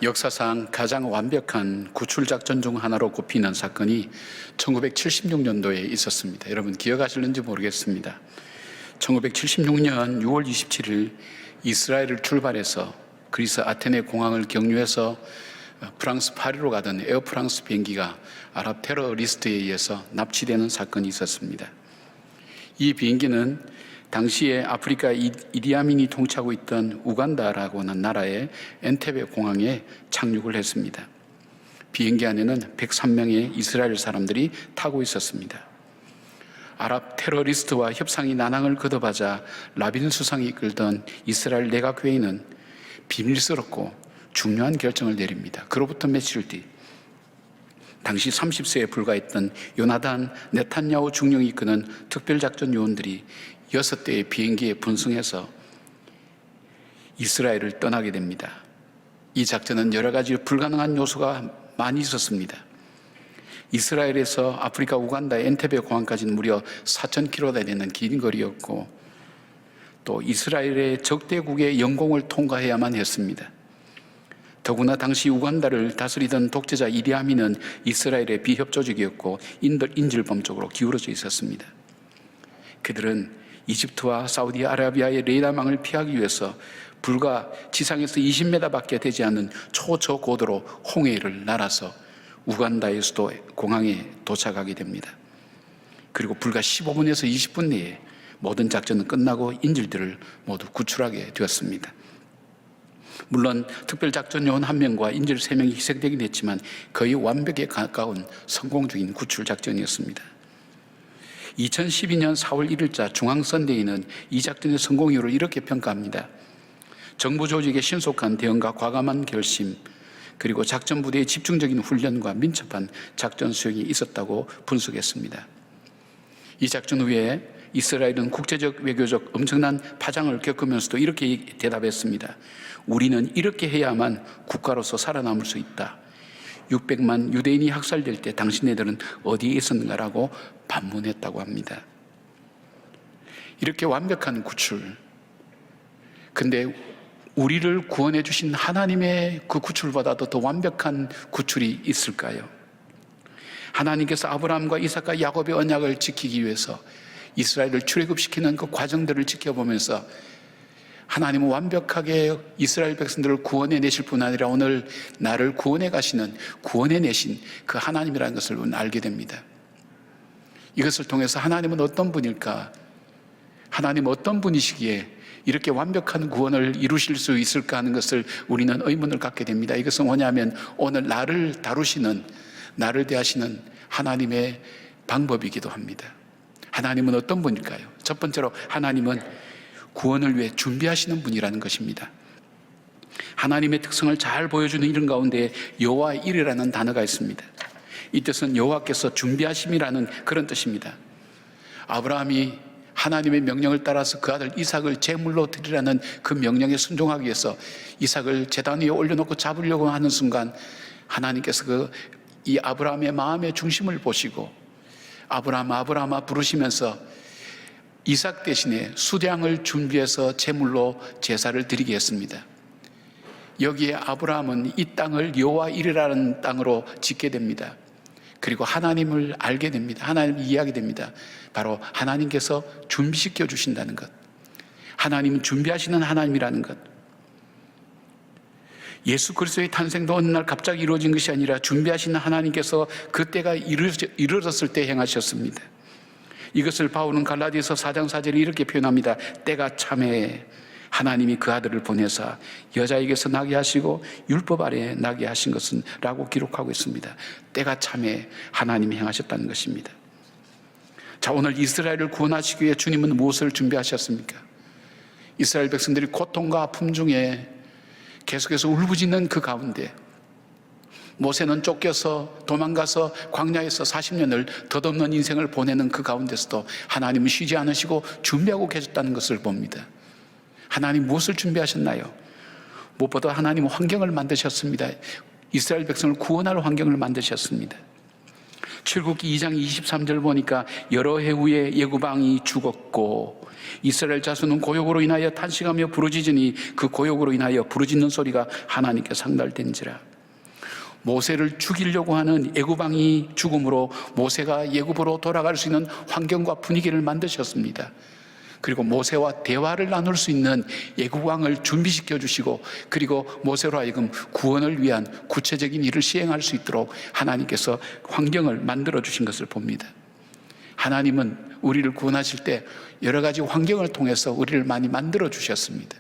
역사상 가장 완벽한 구출작전 중 하나로 꼽히는 사건이 1976년도에 있었습니다. 여러분 기억하실는지 모르겠습니다. 1976년 6월 27일 이스라엘을 출발해서 그리스 아테네 공항을 경유해서 프랑스 파리로 가던 에어프랑스 비행기가 아랍 테러리스트에 의해서 납치되는 사건이 있었습니다. 이 비행기는 당시에 아프리카 이디아민이 통치하고 있던 우간다라고 하는 나라의 엔테베 공항에 착륙을 했습니다. 비행기 안에는 103명의 이스라엘 사람들이 타고 있었습니다. 아랍 테러리스트와 협상이 난항을 거듭하자 라빈 수상이 이끌던 이스라엘 내각회의는 비밀스럽고 중요한 결정을 내립니다. 그로부터 며칠 뒤 당시 30세에 불과했던 요나단 네탄야후 중령이 이끄는 특별작전 요원들이 6대의 비행기에 분승해서 이스라엘을 떠나게 됩니다. 이 작전은 여러 가지 불가능한 요소가 많이 있었습니다. 이스라엘에서 아프리카 우간다 엔테베 공항까지는 무려 4,000km나 되는 긴 거리였고 또 이스라엘의 적대국의 영공을 통과해야만 했습니다. 더구나 당시 우간다를 다스리던 독재자 이디아민은 이스라엘의 비협조적이었고 인질범적으로 기울어져 있었습니다. 그들은 이집트와 사우디아라비아의 레이더망을 피하기 위해서 불과 지상에서 20m밖에 되지 않는 초저고도로 홍해를 날아서 우간다의 수도 공항에 도착하게 됩니다. 그리고 불과 15분에서 20분 내에 모든 작전은 끝나고 인질들을 모두 구출하게 되었습니다. 물론 특별작전요원 1명과 인질 3명이 희생되긴 했지만 거의 완벽에 가까운 성공적인 구출작전이었습니다. 2012년 4월 1일자 중앙선대위는 이 작전의 성공 이유를 이렇게 평가합니다. 정부 조직의 신속한 대응과 과감한 결심, 그리고 작전부대의 집중적인 훈련과 민첩한 작전 수행이 있었다고 분석했습니다. 이 작전 후에 이스라엘은 국제적 외교적 엄청난 파장을 겪으면서도 이렇게 대답했습니다. 우리는 이렇게 해야만 국가로서 살아남을 수 있다. 600만 유대인이 학살될 때 당신네들은 어디에 있었는가라고 반문했다고 합니다. 이렇게 완벽한 구출, 근데 우리를 구원해 주신 하나님의 그 구출보다도 더 완벽한 구출이 있을까요? 하나님께서 아브라함과 이삭과 야곱의 언약을 지키기 위해서 이스라엘을 출애굽시키는 그 과정들을 지켜보면서 하나님은 완벽하게 이스라엘 백성들을 구원해 내실 뿐 아니라 오늘 나를 구원해 가시는, 구원해 내신 그 하나님이라는 것을 알게 됩니다. 이것을 통해서 하나님은 어떤 분일까? 하나님은 어떤 분이시기에 이렇게 완벽한 구원을 이루실 수 있을까 하는 것을 우리는 의문을 갖게 됩니다. 이것은 뭐냐면 오늘 나를 다루시는, 나를 대하시는 하나님의 방법이기도 합니다. 하나님은 어떤 분일까요? 첫 번째로 하나님은 구원을 위해 준비하시는 분이라는 것입니다. 하나님의 특성을 잘 보여주는 이름 가운데 여호와의 일이라는 단어가 있습니다. 이 뜻은 여호와께서 준비하심이라는 그런 뜻입니다. 아브라함이 하나님의 명령을 따라서 그 아들 이삭을 제물로 드리라는 그 명령에 순종하기 위해서 이삭을 제단 위에 올려놓고 잡으려고 하는 순간 하나님께서 이 아브라함의 마음의 중심을 보시고 아브라함아 부르시면서 이삭 대신에 수량을 준비해서 제물로 제사를 드리게 했습니다. 여기에 아브라함은 이 땅을 여호와 이르라는 땅으로 짓게 됩니다. 그리고 하나님을 알게 됩니다. 하나님을 이해하게 됩니다. 바로 하나님께서 준비시켜 주신다는 것, 하나님은 준비하시는 하나님이라는 것. 예수 그리스도의 탄생도 어느 날 갑자기 이루어진 것이 아니라 준비하시는 하나님께서 그때가 이루어졌을 때 행하셨습니다. 이것을 바울은 갈라디아서 4장 4절에 이렇게 표현합니다. 때가 참에 하나님이 그 아들을 보내사 여자에게서 나게 하시고 율법 아래에 나게 하신 것은 라고 기록하고 있습니다. 때가 참에 하나님이 행하셨다는 것입니다. 자, 오늘 이스라엘을 구원하시기 위해 주님은 무엇을 준비하셨습니까? 이스라엘 백성들이 고통과 아픔 중에 계속해서 울부짖는 그 가운데 모세는 쫓겨서 도망가서 광야에서 40년을 덧없는 인생을 보내는 그 가운데서도 하나님은 쉬지 않으시고 준비하고 계셨다는 것을 봅니다. 하나님 무엇을 준비하셨나요? 무엇보다 하나님은 환경을 만드셨습니다. 이스라엘 백성을 구원할 환경을 만드셨습니다. 출국기 2장 23절 보니까 여러 해 후에 예구방이 죽었고 이스라엘 자손은 고욕으로 인하여 탄식하며 부르짖으니 그 고욕으로 인하여 부르짖는 소리가 하나님께 상달된지라. 모세를 죽이려고 하는 애굽왕이 죽음으로 모세가 애굽으로 돌아갈 수 있는 환경과 분위기를 만드셨습니다. 그리고 모세와 대화를 나눌 수 있는 애굽왕을 준비시켜 주시고, 그리고 모세로 하여금 구원을 위한 구체적인 일을 시행할 수 있도록 하나님께서 환경을 만들어 주신 것을 봅니다. 하나님은 우리를 구원하실 때 여러 가지 환경을 통해서 우리를 많이 만들어 주셨습니다.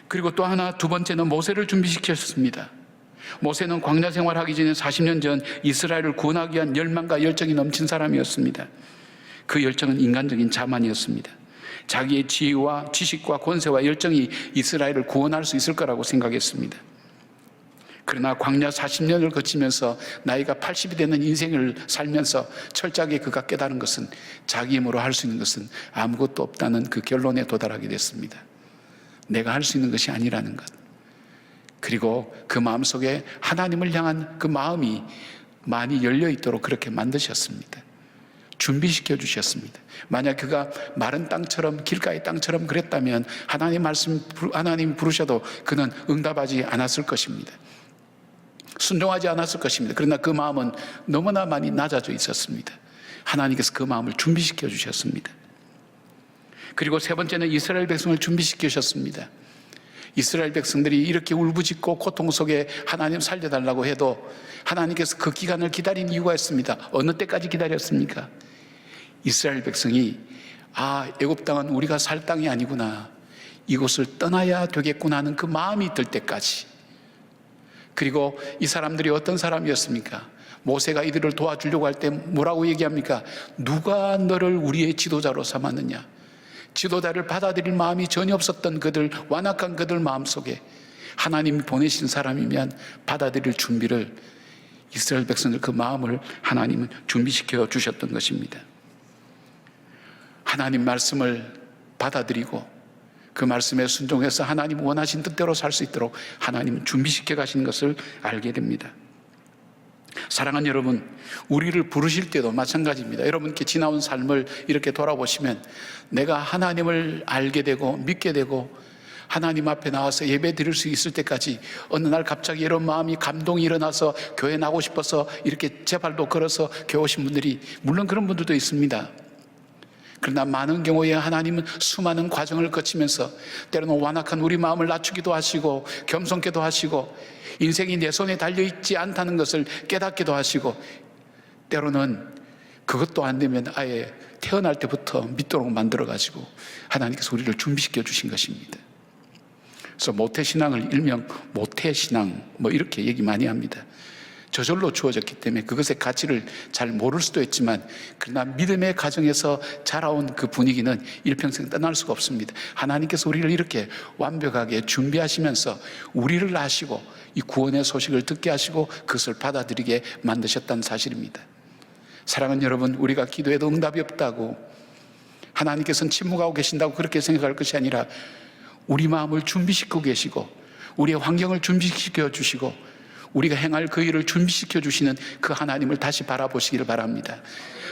그리고 또 하나, 두 번째는 모세를 준비시켰습니다. 모세는 광야 생활하기 전에 40년 전 이스라엘을 구원하기 위한 열망과 열정이 넘친 사람이었습니다. 그 열정은 인간적인 자만이었습니다. 자기의 지혜와 지식과 권세와 열정이 이스라엘을 구원할 수 있을 거라고 생각했습니다. 그러나 광야 40년을 거치면서 나이가 80이 되는 인생을 살면서 철저하게 그가 깨달은 것은 자기 힘으로 할 수 있는 것은 아무것도 없다는 그 결론에 도달하게 됐습니다. 내가 할 수 있는 것이 아니라는 것. 그리고 그 마음속에 하나님을 향한 그 마음이 많이 열려 있도록 그렇게 만드셨습니다. 준비시켜 주셨습니다. 만약 그가 마른 땅처럼, 길가의 땅처럼 그랬다면 하나님 부르셔도 그는 응답하지 않았을 것입니다. 순종하지 않았을 것입니다. 그러나 그 마음은 너무나 많이 낮아져 있었습니다. 하나님께서 그 마음을 준비시켜 주셨습니다. 그리고 세 번째는 이스라엘 백성을 준비시켜 주셨습니다. 이스라엘 백성들이 이렇게 울부짖고 고통 속에 하나님 살려달라고 해도 하나님께서 그 기간을 기다린 이유가 있습니다. 어느 때까지 기다렸습니까? 이스라엘 백성이 애굽 땅은 우리가 살 땅이 아니구나, 이곳을 떠나야 되겠구나 하는 그 마음이 들 때까지. 그리고 이 사람들이 어떤 사람이었습니까? 모세가 이들을 도와주려고 할 때 뭐라고 얘기합니까? 누가 너를 우리의 지도자로 삼았느냐? 지도자를 받아들일 마음이 전혀 없었던 그들, 완악한 그들 마음속에 하나님이 보내신 사람이면 받아들일 준비를, 이스라엘 백성들 그 마음을 하나님은 준비시켜 주셨던 것입니다. 하나님 말씀을 받아들이고 그 말씀에 순종해서 하나님 원하신 뜻대로 살 수 있도록 하나님은 준비시켜 가신 것을 알게 됩니다. 사랑하는 여러분, 우리를 부르실 때도 마찬가지입니다. 여러분께 지나온 삶을 이렇게 돌아보시면 내가 하나님을 알게 되고 믿게 되고 하나님 앞에 나와서 예배 드릴 수 있을 때까지 어느 날 갑자기 이런 마음이, 감동이 일어나서 교회 나오고 싶어서 이렇게 제 발도 걸어서 교회 오신 분들이 물론 그런 분들도 있습니다. 그러나 많은 경우에 하나님은 수많은 과정을 거치면서 때로는 완악한 우리 마음을 낮추기도 하시고 겸손케도 하시고 인생이 내 손에 달려있지 않다는 것을 깨닫기도 하시고, 때로는 그것도 안 되면 아예 태어날 때부터 믿도록 만들어가지고 하나님께서 우리를 준비시켜 주신 것입니다. 그래서 모태신앙을 일명 모태신앙 이렇게 얘기 많이 합니다. 저절로 주어졌기 때문에 그것의 가치를 잘 모를 수도 있지만, 그러나 믿음의 가정에서 자라온 그 분위기는 일평생 떠날 수가 없습니다. 하나님께서 우리를 이렇게 완벽하게 준비하시면서 우리를 아시고 이 구원의 소식을 듣게 하시고 그것을 받아들이게 만드셨다는 사실입니다. 사랑하는 여러분, 우리가 기도해도 응답이 없다고, 하나님께서는 침묵하고 계신다고 그렇게 생각할 것이 아니라 우리 마음을 준비시키고 계시고 우리의 환경을 준비시켜 주시고 우리가 행할 그 일을 준비시켜 주시는 그 하나님을 다시 바라보시기를 바랍니다.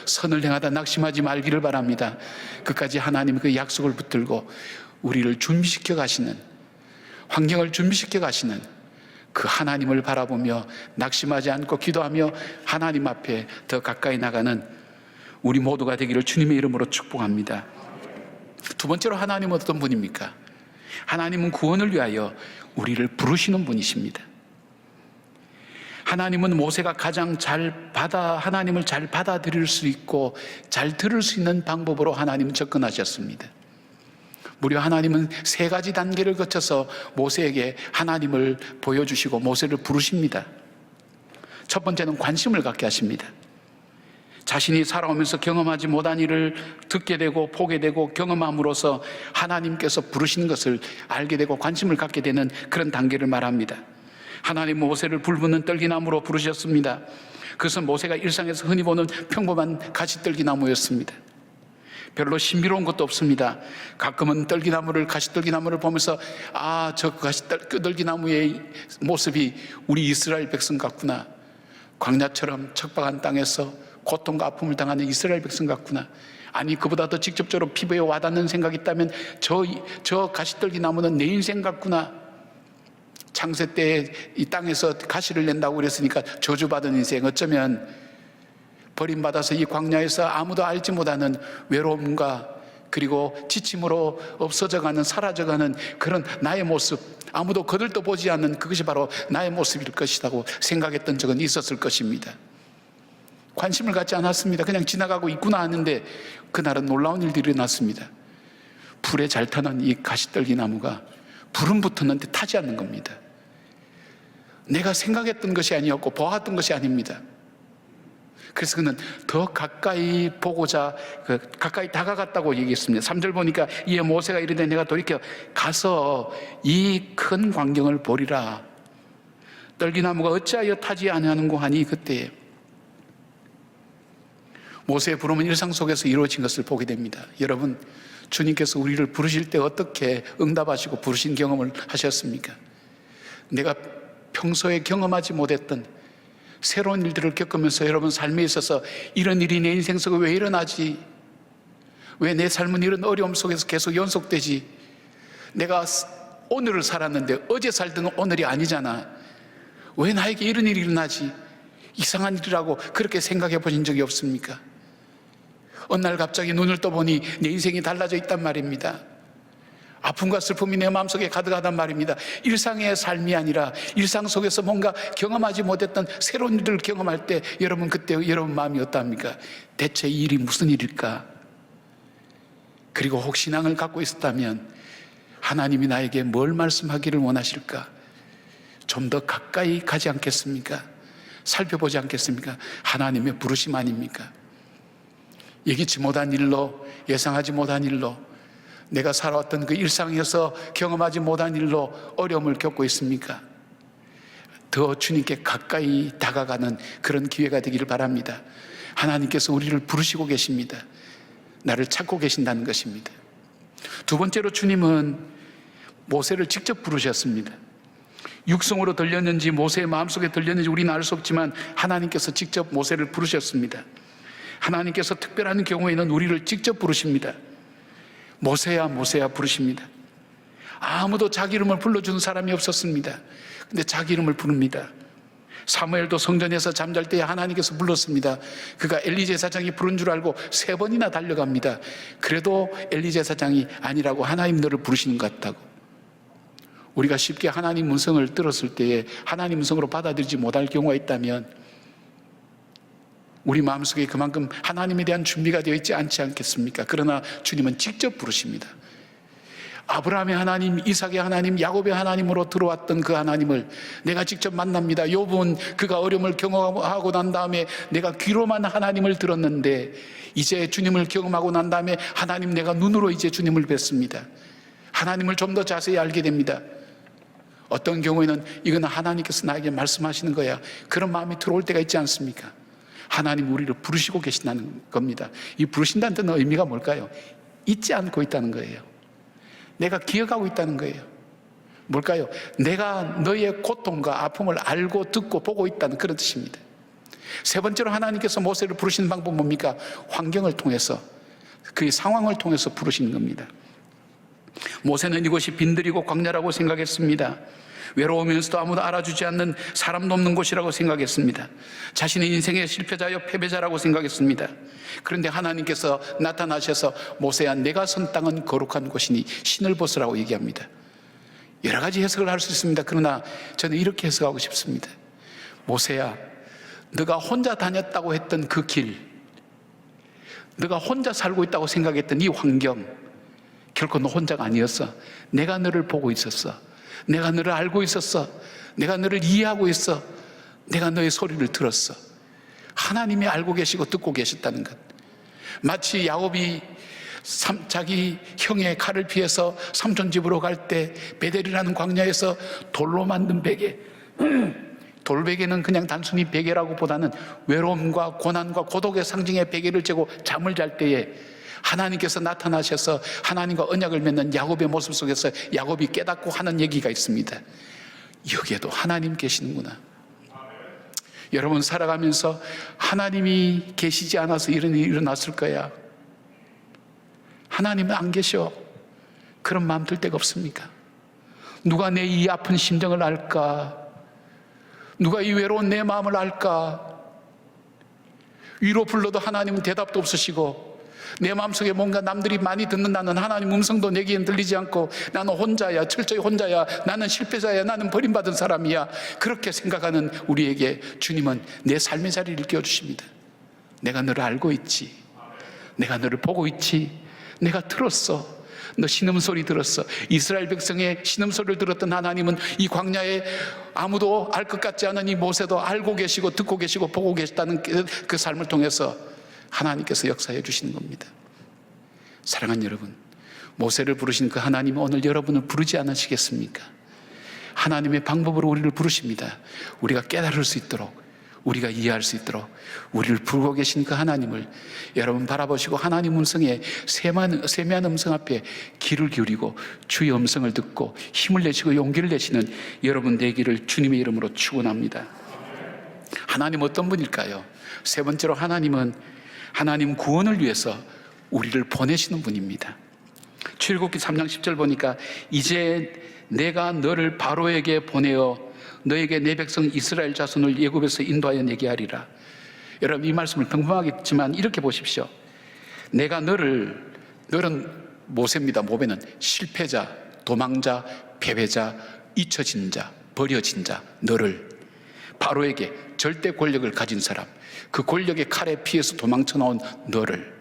선을 행하다 낙심하지 말기를 바랍니다. 끝까지 하나님의 그 약속을 붙들고 우리를 준비시켜 가시는, 환경을 준비시켜 가시는 그 하나님을 바라보며 낙심하지 않고 기도하며 하나님 앞에 더 가까이 나가는 우리 모두가 되기를 주님의 이름으로 축복합니다. 두 번째로, 하나님은 어떤 분입니까? 하나님은 구원을 위하여 우리를 부르시는 분이십니다. 하나님은 모세가 가장 하나님을 잘 받아들일 수 있고 잘 들을 수 있는 방법으로 하나님은 접근하셨습니다. 무려 하나님은 세 가지 단계를 거쳐서 모세에게 하나님을 보여주시고 모세를 부르십니다. 첫 번째는 관심을 갖게 하십니다. 자신이 살아오면서 경험하지 못한 일을 듣게 되고 보게 되고 경험함으로써 하나님께서 부르시는 것을 알게 되고 관심을 갖게 되는 그런 단계를 말합니다. 하나님 모세를 불붙는 떨기나무로 부르셨습니다. 그것은 모세가 일상에서 흔히 보는 평범한 가시떨기나무였습니다. 별로 신비로운 것도 없습니다. 가끔은 가시떨기나무를 보면서 저 가시떨기나무의 모습이 우리 이스라엘 백성 같구나. 광야처럼 척박한 땅에서 고통과 아픔을 당하는 이스라엘 백성 같구나. 아니, 그보다 더 직접적으로 피부에 와닿는 생각이 있다면 저 가시떨기 나무는 내 인생 같구나. 창세 때에 이 땅에서 가시를 낸다고 그랬으니까 저주받은 인생, 어쩌면 버림받아서 이 광야에서 아무도 알지 못하는 외로움과 그리고 지침으로 없어져가는, 사라져가는 그런 나의 모습, 아무도 거들떠 보지 않는 그것이 바로 나의 모습일 것이라고 생각했던 적은 있었을 것입니다. 관심을 갖지 않았습니다. 그냥 지나가고 있구나 하는데 그날은 놀라운 일들이 일어났습니다. 불에 잘 타는 이 가시떨기 나무가 불은 붙었는데 타지 않는 겁니다. 내가 생각했던 것이 아니었고 보았던 것이 아닙니다. 그래서 그는 더 가까이 보고자 가까이 다가갔다고 얘기했습니다. 3절 보니까 이에 모세가 이르되 내가 돌이켜 가서 이 큰 광경을 보리라. 떨기나무가 어찌하여 타지 아니하는고 하니 그때 모세의 부름은 일상 속에서 이루어진 것을 보게 됩니다. 여러분, 주님께서 우리를 부르실 때 어떻게 응답하시고 부르신 경험을 하셨습니까? 내가 평소에 경험하지 못했던 새로운 일들을 겪으면서 여러분 삶에 있어서 이런 일이 내 인생 속에 왜 일어나지? 왜 내 삶은 이런 어려움 속에서 계속 연속되지? 내가 오늘을 살았는데 어제 살던 오늘이 아니잖아. 왜 나에게 이런 일이 일어나지? 이상한 일이라고 그렇게 생각해 보신 적이 없습니까? 어느 날 갑자기 눈을 떠보니 내 인생이 달라져 있단 말입니다. 아픔과 슬픔이 내 마음속에 가득하단 말입니다. 일상의 삶이 아니라 일상 속에서 뭔가 경험하지 못했던 새로운 일을 경험할 때 여러분, 그때 여러분 마음이 어떠합니까? 대체 이 일이 무슨 일일까? 그리고 혹 신앙을 갖고 있었다면 하나님이 나에게 뭘 말씀하기를 원하실까? 좀 더 가까이 가지 않겠습니까? 살펴보지 않겠습니까? 하나님의 부르심 아닙니까? 예기치 못한 일로, 예상하지 못한 일로, 내가 살아왔던 그 일상에서 경험하지 못한 일로 어려움을 겪고 있습니까? 더 주님께 가까이 다가가는 그런 기회가 되기를 바랍니다. 하나님께서 우리를 부르시고 계십니다. 나를 찾고 계신다는 것입니다. 두 번째로 주님은 모세를 직접 부르셨습니다. 육성으로 들렸는지 모세의 마음속에 들렸는지 우리는 알 수 없지만 하나님께서 직접 모세를 부르셨습니다. 하나님께서 특별한 경우에는 우리를 직접 부르십니다. 모세야 모세야 부르십니다. 아무도 자기 이름을 불러주는 사람이 없었습니다. 근데 자기 이름을 부릅니다. 사무엘도 성전에서 잠잘 때 하나님께서 불렀습니다. 그가 엘리 제사장이 부른 줄 알고 3번이나 달려갑니다. 그래도 엘리 제사장이 아니라고 하나님 너를 부르시는 것 같다고. 우리가 쉽게 하나님 음성을 들었을 때에 하나님 음성으로 받아들이지 못할 경우가 있다면 우리 마음속에 그만큼 하나님에 대한 준비가 되어 있지 않지 않겠습니까? 그러나 주님은 직접 부르십니다. 아브라함의 하나님, 이삭의 하나님, 야곱의 하나님으로 들어왔던 그 하나님을 내가 직접 만납니다. 욥은 그가 어려움을 경험하고 난 다음에 내가 귀로만 하나님을 들었는데 이제 주님을 경험하고 난 다음에 하나님, 내가 눈으로 이제 주님을 뵀습니다. 하나님을 좀 더 자세히 알게 됩니다. 어떤 경우에는 이건 하나님께서 나에게 말씀하시는 거야, 그런 마음이 들어올 때가 있지 않습니까? 하나님 우리를 부르시고 계신다는 겁니다. 이 부르신다는 뜻은 의미가 뭘까요? 잊지 않고 있다는 거예요. 내가 기억하고 있다는 거예요. 뭘까요? 내가 너의 고통과 아픔을 알고 듣고 보고 있다는 그런 뜻입니다. 세 번째로 하나님께서 모세를 부르시는 방법은 뭡니까? 환경을 통해서, 그의 상황을 통해서 부르시는 겁니다. 모세는 이곳이 빈들이고 광야라고 생각했습니다. 외로우면서도 아무도 알아주지 않는, 사람도 없는 곳이라고 생각했습니다. 자신의 인생의 실패자여 패배자라고 생각했습니다. 그런데 하나님께서 나타나셔서 모세야, 내가 선 땅은 거룩한 곳이니 신을 벗으라고 얘기합니다. 여러 가지 해석을 할 수 있습니다. 그러나 저는 이렇게 해석하고 싶습니다. 모세야, 너가 혼자 다녔다고 했던 그 길, 너가 혼자 살고 있다고 생각했던 이 환경, 결코 너 혼자가 아니었어. 내가 너를 보고 있었어. 내가 너를 알고 있었어. 내가 너를 이해하고 있어. 내가 너의 소리를 들었어. 하나님이 알고 계시고 듣고 계셨다는 것. 마치 야곱이 자기 형의 칼을 피해서 삼촌 집으로 갈 때 베델이라는 광야에서 돌로 만든 베개, 돌베개는 그냥 단순히 베개라고 보다는 외로움과 고난과 고독의 상징의 베개를 째고 잠을 잘 때에 하나님께서 나타나셔서 하나님과 언약을 맺는 야곱의 모습 속에서 야곱이 깨닫고 하는 얘기가 있습니다. 여기에도 하나님 계시는구나. 여러분 살아가면서 하나님이 계시지 않아서 이런 일이 일어났을 거야. 하나님은 안 계셔. 그런 마음 들 때가 없습니까? 누가 내 이 아픈 심정을 알까? 누가 이 외로운 내 마음을 알까? 위로 불러도 하나님은 대답도 없으시고, 내 마음속에 뭔가 남들이 많이 듣는다는 하나님 음성도 내게는 들리지 않고, 나는 혼자야, 철저히 혼자야, 나는 실패자야, 나는 버림받은 사람이야, 그렇게 생각하는 우리에게 주님은 내 삶의 자리를 끼워주십니다. 내가 너를 알고 있지, 내가 너를 보고 있지, 내가 들었어, 너 신음소리 들었어. 이스라엘 백성의 신음소리를 들었던 하나님은 이 광야에 아무도 알 것 같지 않은 이 모세도 알고 계시고 듣고 계시고 보고 계시다는 그 삶을 통해서 하나님께서 역사해 주시는 겁니다. 사랑하는 여러분, 모세를 부르신 그 하나님은 오늘 여러분을 부르지 않으시겠습니까? 하나님의 방법으로 우리를 부르십니다. 우리가 깨달을 수 있도록, 우리가 이해할 수 있도록 우리를 부르고 계신 그 하나님을 여러분 바라보시고, 하나님 음성에 세미한 음성 앞에 귀를 기울이고 주의 음성을 듣고 힘을 내시고 용기를 내시는 여러분 되기를 주님의 이름으로 축원합니다. 하나님 어떤 분일까요? 세 번째로, 하나님은 하나님 구원을 위해서 우리를 보내시는 분입니다. 출애굽기 3장 10절 보니까, 이제 내가 너를 바로에게 보내어 너에게 내 백성 이스라엘 자손을 애굽에서 인도하여 내게 하리라. 여러분, 이 말씀을 평범하겠지만 이렇게 보십시오. 내가 너는 모세입니다. 모세는 실패자, 도망자, 패배자, 잊혀진 자, 버려진 자, 너를 바로에게, 절대 권력을 가진 사람, 그 권력의 칼에 피해서 도망쳐 나온 너를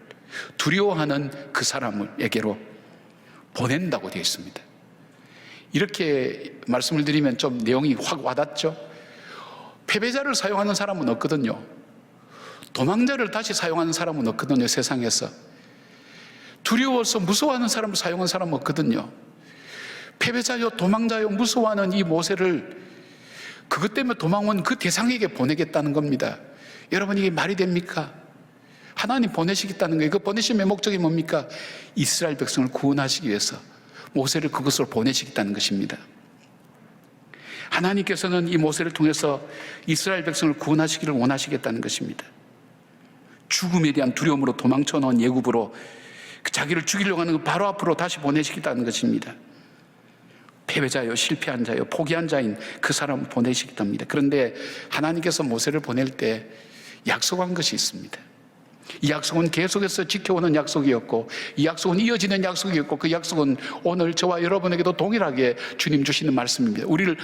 두려워하는 그 사람에게로 보낸다고 되어 있습니다. 이렇게 말씀을 드리면 좀 내용이 확 와닿죠? 패배자를 사용하는 사람은 없거든요. 도망자를 다시 사용하는 사람은 없거든요, 세상에서. 두려워서 무서워하는 사람을 사용하는 사람은 없거든요. 패배자요, 도망자요, 무서워하는 이 모세를 그것 때문에 도망온 그 대상에게 보내겠다는 겁니다. 여러분, 이게 말이 됩니까? 하나님 보내시겠다는 거예요. 그 보내심의 목적이 뭡니까? 이스라엘 백성을 구원하시기 위해서 모세를 그것으로 보내시겠다는 것입니다. 하나님께서는 이 모세를 통해서 이스라엘 백성을 구원하시기를 원하시겠다는 것입니다. 죽음에 대한 두려움으로 도망쳐 나온 애굽으로 자기를 죽이려고 하는 바로 앞으로 다시 보내시겠다는 것입니다. 패배자요, 실패한 자요, 포기한 자인 그 사람을 보내시겠답니다. 그런데 하나님께서 모세를 보낼 때 약속한 것이 있습니다. 이 약속은 계속해서 지켜오는 약속이었고, 이 약속은 이어지는 약속이었고, 그 약속은 오늘 저와 여러분에게도 동일하게 주님 주시는 말씀입니다. 우리를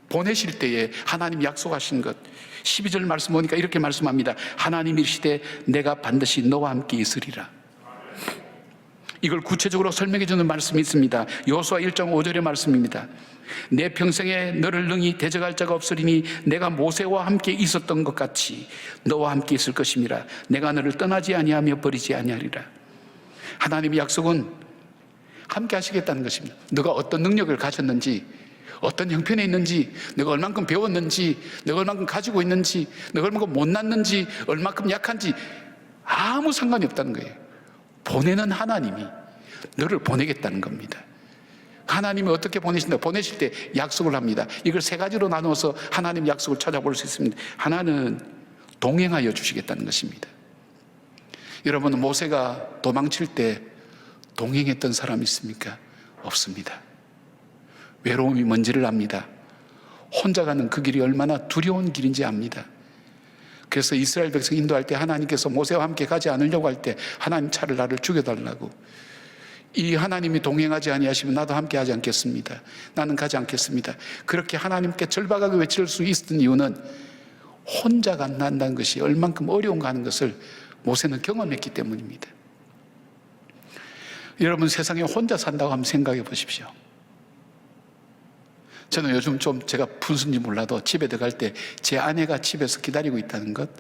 보내실 때에 하나님 약속하신 것, 12절 말씀 보니까 이렇게 말씀합니다. 하나님 이르시되 내가 반드시 너와 함께 있으리라. 이걸 구체적으로 설명해 주는 말씀이 있습니다. 여호수아 1장 5절의 말씀입니다. 내 평생에 너를 능히 대적할 자가 없으리니 내가 모세와 함께 있었던 것 같이 너와 함께 있을 것임이라. 내가 너를 떠나지 아니하며 버리지 아니하리라. 하나님의 약속은 함께 하시겠다는 것입니다. 너가 어떤 능력을 가졌는지, 어떤 형편에 있는지, 내가 얼만큼 배웠는지, 내가 얼만큼 가지고 있는지, 내가 얼만큼 못났는지, 얼만큼 약한지 아무 상관이 없다는 거예요. 보내는 하나님이 너를 보내겠다는 겁니다. 하나님이 어떻게 보내신다? 보내실 때 약속을 합니다. 이걸 세 가지로 나누어서 하나님 약속을 찾아볼 수 있습니다. 하나는 동행하여 주시겠다는 것입니다. 여러분, 모세가 도망칠 때 동행했던 사람이 있습니까? 없습니다. 외로움이 뭔지를 압니다. 혼자 가는 그 길이 얼마나 두려운 길인지 압니다. 그래서 이스라엘 백성 인도할 때 하나님께서 모세와 함께 가지 않으려고 할 때 하나님 차라리 나를 죽여달라고, 이 하나님이 동행하지 아니하시면 나도 함께 하지 않겠습니다. 나는 가지 않겠습니다. 그렇게 하나님께 절박하게 외칠 수 있었던 이유는 혼자 간다는 것이 얼만큼 어려운가 하는 것을 모세는 경험했기 때문입니다. 여러분, 세상에 혼자 산다고 한번 생각해 보십시오. 저는 요즘 좀 제가 분수인지 몰라도 집에 들어갈 때 제 아내가 집에서 기다리고 있다는 것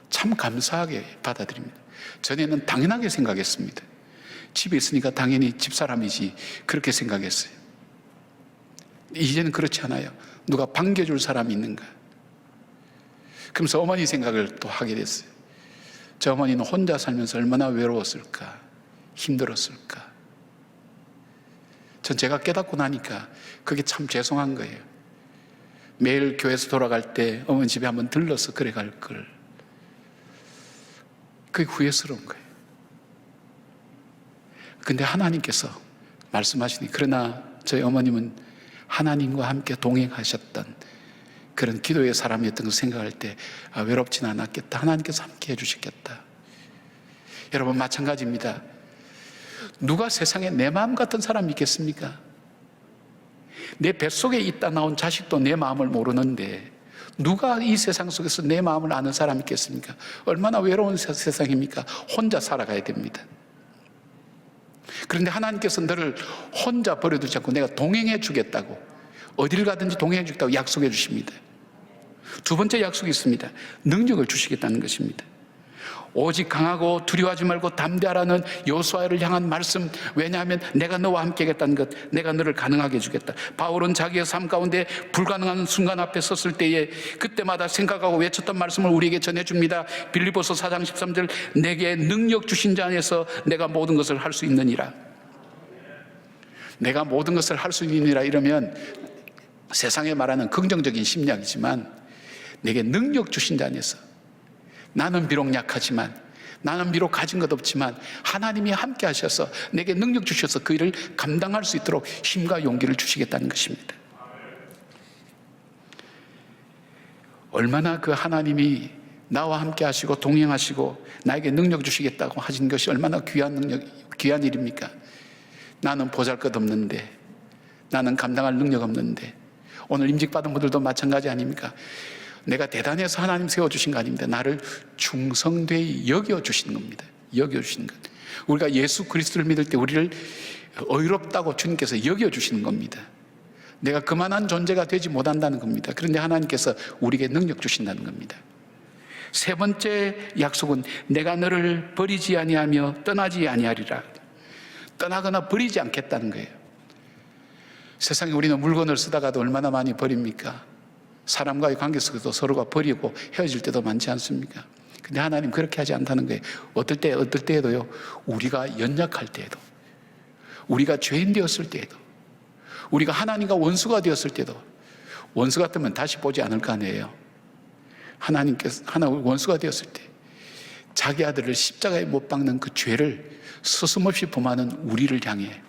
참 감사하게 받아들입니다. 전에는 당연하게 생각했습니다. 집에 있으니까 당연히 집사람이지, 그렇게 생각했어요. 이제는 그렇지 않아요. 누가 반겨줄 사람이 있는가. 그러면서 어머니 생각을 또 하게 됐어요. 저 어머니는 혼자 살면서 얼마나 외로웠을까, 힘들었을까. 전 제가 깨닫고 나니까 그게 참 죄송한 거예요. 매일 교회에서 돌아갈 때 어머니 집에 한번 들러서 그래 갈 걸. 그게 후회스러운 거예요. 근데 하나님께서 말씀하시니, 그러나 저희 어머님은 하나님과 함께 동행하셨던 그런 기도의 사람이었던 걸 생각할 때 외롭지는 않았겠다. 하나님께서 함께 해주셨겠다. 여러분, 마찬가지입니다. 누가 세상에 내 마음 같은 사람이 있겠습니까? 내 뱃속에 있다 나온 자식도 내 마음을 모르는데 누가 이 세상 속에서 내 마음을 아는 사람이 있겠습니까? 얼마나 외로운 세상입니까? 혼자 살아가야 됩니다. 그런데 하나님께서 너를 혼자 버려두지 않고 내가 동행해 주겠다고, 어디를 가든지 동행해 주겠다고 약속해 주십니다. 두 번째 약속이 있습니다. 능력을 주시겠다는 것입니다. 오직 강하고 두려워하지 말고 담대하라는 여호수아를 향한 말씀. 왜냐하면 내가 너와 함께 하겠다는 것, 내가 너를 가능하게 해주겠다. 바울은 자기의 삶 가운데 불가능한 순간 앞에 섰을 때에 그때마다 생각하고 외쳤던 말씀을 우리에게 전해줍니다. 빌립보서 4장 13절, 내게 능력 주신 자 안에서 내가 모든 것을 할 수 있느니라. 내가 모든 것을 할 수 있느니라 이러면 세상에 말하는 긍정적인 심리학이지만, 내게 능력 주신 자 안에서, 나는 비록 약하지만, 나는 비록 가진 것 없지만 하나님이 함께 하셔서 내게 능력 주셔서 그 일을 감당할 수 있도록 힘과 용기를 주시겠다는 것입니다. 얼마나 그 하나님이 나와 함께 하시고 동행하시고 나에게 능력 주시겠다고 하신 것이 얼마나 귀한 일입니까? 나는 보잘것없는데, 나는 감당할 능력 없는데, 오늘 임직받은 분들도 마찬가지 아닙니까? 내가 대단해서 하나님 세워주신 거 아닙니다. 나를 충성되이 여겨주신 겁니다. 여겨주신 것. 우리가 예수 그리스도를 믿을 때 우리를 의롭다고 주님께서 여겨주시는 겁니다. 내가 그만한 존재가 되지 못한다는 겁니다. 그런데 하나님께서 우리에게 능력 주신다는 겁니다. 세 번째 약속은 내가 너를 버리지 아니하며 떠나지 아니하리라. 떠나거나 버리지 않겠다는 거예요. 세상에 우리는 물건을 쓰다가도 얼마나 많이 버립니까? 사람과의 관계 속에서 서로가 버리고 헤어질 때도 많지 않습니까? 근데 하나님 그렇게 하지 않다는 거예요. 어떨 때에도요, 우리가 연약할 때에도, 우리가 죄인 되었을 때에도, 우리가 하나님과 원수가 되었을 때도, 원수 같으면 다시 보지 않을 거 아니에요. 하나님께서 원수가 되었을 때 자기 아들을 십자가에 못 박는 그 죄를 서슴없이 범하는 우리를 향해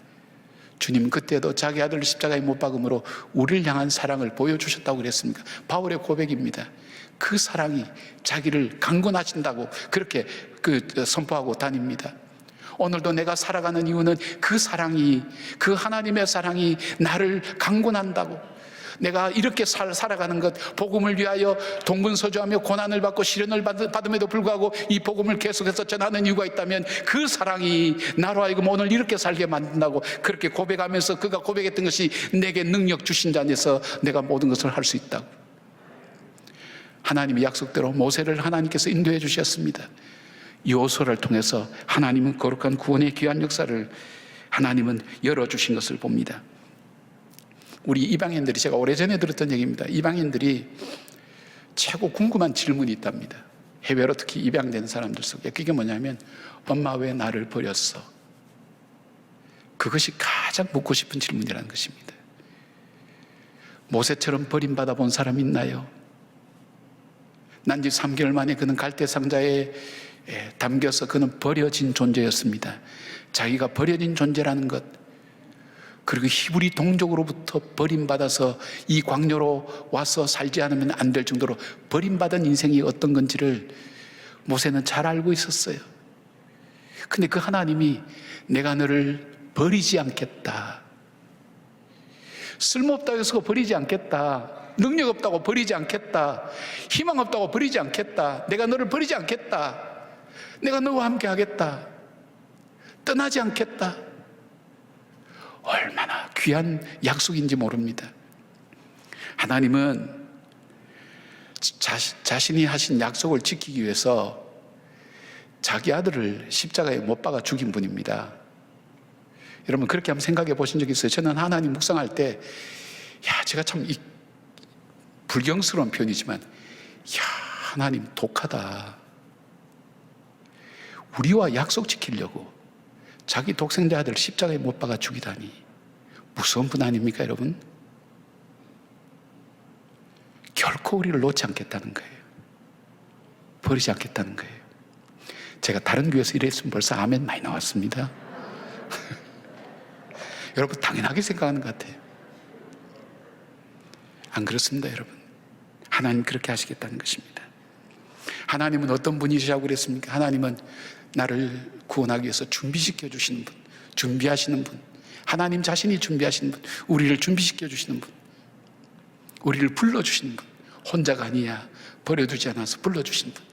주님 그때도 자기 아들을 십자가에 못 박음으로 우리를 향한 사랑을 보여주셨다고 그랬습니까? 바울의 고백입니다. 그 사랑이 자기를 강권하신다고 그렇게 선포하고 다닙니다. 오늘도 내가 살아가는 이유는 그 사랑이, 그 하나님의 사랑이 나를 강권한다고, 내가 이렇게 살아가는 것, 복음을 위하여 동분서주하며 고난을 받고 시련을 받음에도 불구하고 이 복음을 계속해서 전하는 이유가 있다면 그 사랑이 나로 하여금 오늘 이렇게 살게 만든다고 그렇게 고백하면서 그가 고백했던 것이 내게 능력 주신 자 안에서 내가 모든 것을 할 수 있다고. 하나님의 약속대로 모세를 하나님께서 인도해 주셨습니다. 여호수아를 통해서 하나님은 거룩한 구원의 귀한 역사를 하나님은 열어주신 것을 봅니다. 우리 이방인들이, 제가 오래전에 들었던 얘기입니다. 이방인들이 최고 궁금한 질문이 있답니다. 해외로 특히 입양된 사람들 속에. 그게 뭐냐면, 엄마 왜 나를 버렸어? 그것이 가장 묻고 싶은 질문이라는 것입니다. 모세처럼 버림받아 본 사람 있나요? 난지 3개월 만에 그는 갈대 상자에 담겨서 그는 버려진 존재였습니다. 자기가 버려진 존재라는 것, 그리고 히브리 동족으로부터 버림받아서 이 광야로 와서 살지 않으면 안 될 정도로 버림받은 인생이 어떤 건지를 모세는 잘 알고 있었어요. 근데 그 하나님이 내가 너를 버리지 않겠다, 쓸모없다고 해서 버리지 않겠다, 능력 없다고 버리지 않겠다, 희망 없다고 버리지 않겠다, 내가 너를 버리지 않겠다, 내가 너와 함께 하겠다, 떠나지 않겠다. 얼마나 귀한 약속인지 모릅니다. 하나님은 자신이 하신 약속을 지키기 위해서 자기 아들을 십자가에 못 박아 죽인 분입니다. 여러분 그렇게 한번 생각해 보신 적 있어요? 저는 하나님 묵상할 때 제가 참 불경스러운 표현이지만 하나님 독하다. 우리와 약속 지키려고 자기 독생자 아들 십자가에 못 박아 죽이다니 무서운 분 아닙니까, 여러분? 결코 우리를 놓지 않겠다는 거예요. 버리지 않겠다는 거예요. 제가 다른 교회에서 이랬으면 벌써 아멘 많이 나왔습니다. 여러분 당연하게 생각하는 것 같아요. 안 그렇습니다, 여러분. 하나님 그렇게 하시겠다는 것입니다. 하나님은 어떤 분이시라고 그랬습니까? 하나님은 나를 구원하기 위해서 준비시켜 주시는 분, 준비하시는 분, 하나님 자신이 준비하시는 분, 우리를 준비시켜 주시는 분, 우리를 불러주시는 분, 혼자가 아니야 버려두지 않아서 불러주시는 분,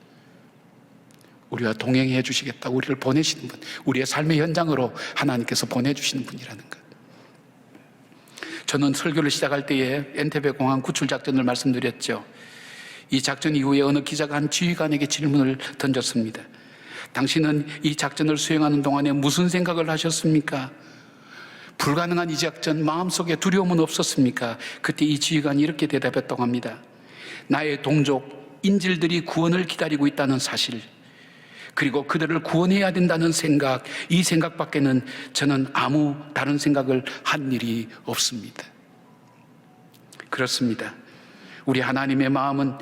우리와 동행해 주시겠다고 우리를 보내시는 분, 우리의 삶의 현장으로 하나님께서 보내주시는 분이라는 것. 저는 설교를 시작할 때에 엔테베 공항 구출 작전을 말씀드렸죠. 이 작전 이후에 어느 기자가 한 지휘관에게 질문을 던졌습니다. 당신은 이 작전을 수행하는 동안에 무슨 생각을 하셨습니까? 불가능한 이 작전, 마음속에 두려움은 없었습니까? 그때 이 지휘관이 이렇게 대답했다고 합니다. 나의 동족, 인질들이 구원을 기다리고 있다는 사실, 그리고 그들을 구원해야 된다는 생각, 이 생각밖에는 저는 아무 다른 생각을 한 일이 없습니다. 그렇습니다. 우리 하나님의 마음은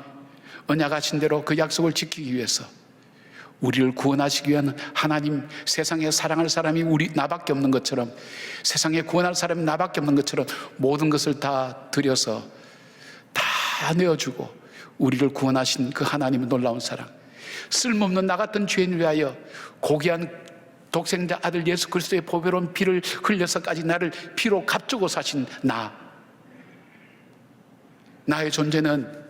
언약하신 대로 그 약속을 지키기 위해서 우리를 구원하시기 위한 하나님, 세상에 사랑할 사람이 나밖에 없는 것처럼, 세상에 구원할 사람이 나밖에 없는 것처럼 모든 것을 다 들여서 다 내어주고 우리를 구원하신 그 하나님의 놀라운 사랑, 쓸모없는 나 같은 죄인을 위하여 고귀한 독생자 아들 예수 그리스도의 보배로운 피를 흘려서까지 나를 피로 값주고 사신 나의 존재는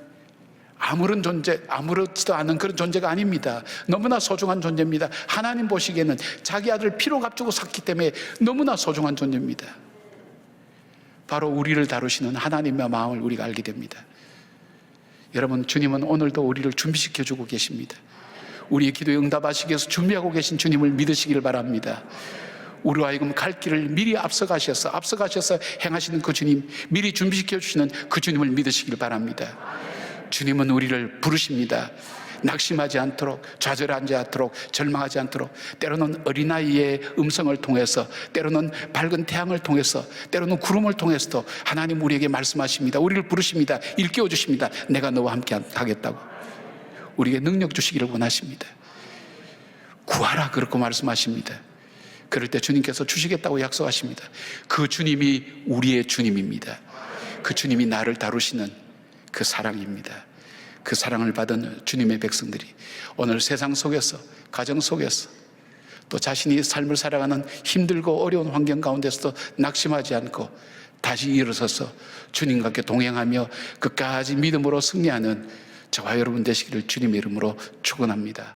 아무런 존재, 아무렇지도 않은 그런 존재가 아닙니다. 너무나 소중한 존재입니다. 하나님 보시기에는 자기 아들을 피로 값주고 샀기 때문에 너무나 소중한 존재입니다. 바로 우리를 다루시는 하나님의 마음을 우리가 알게 됩니다. 여러분, 주님은 오늘도 우리를 준비시켜주고 계십니다. 우리의 기도에 응답하시기 위해서 준비하고 계신 주님을 믿으시길 바랍니다. 우리와 하여금 갈 길을 미리 앞서가셔서 행하시는 그 주님, 미리 준비시켜 주시는 그 주님을 믿으시길 바랍니다. 주님은 우리를 부르십니다. 낙심하지 않도록, 좌절하지 않도록, 절망하지 않도록, 때로는 어린아이의 음성을 통해서, 때로는 밝은 태양을 통해서, 때로는 구름을 통해서도 하나님 우리에게 말씀하십니다. 우리를 부르십니다. 일깨워 주십니다. 내가 너와 함께 하겠다고. 우리에게 능력 주시기를 원하십니다. 구하라 그렇게 말씀하십니다. 그럴 때 주님께서 주시겠다고 약속하십니다. 그 주님이 우리의 주님입니다. 그 주님이 나를 다루시는 그 사랑입니다. 그 사랑을 받은 주님의 백성들이 오늘 세상 속에서, 가정 속에서, 또 자신이 삶을 살아가는 힘들고 어려운 환경 가운데서도 낙심하지 않고 다시 일어서서 주님과 함께 동행하며 끝까지 믿음으로 승리하는 저와 여러분 되시기를 주님의 이름으로 축원합니다.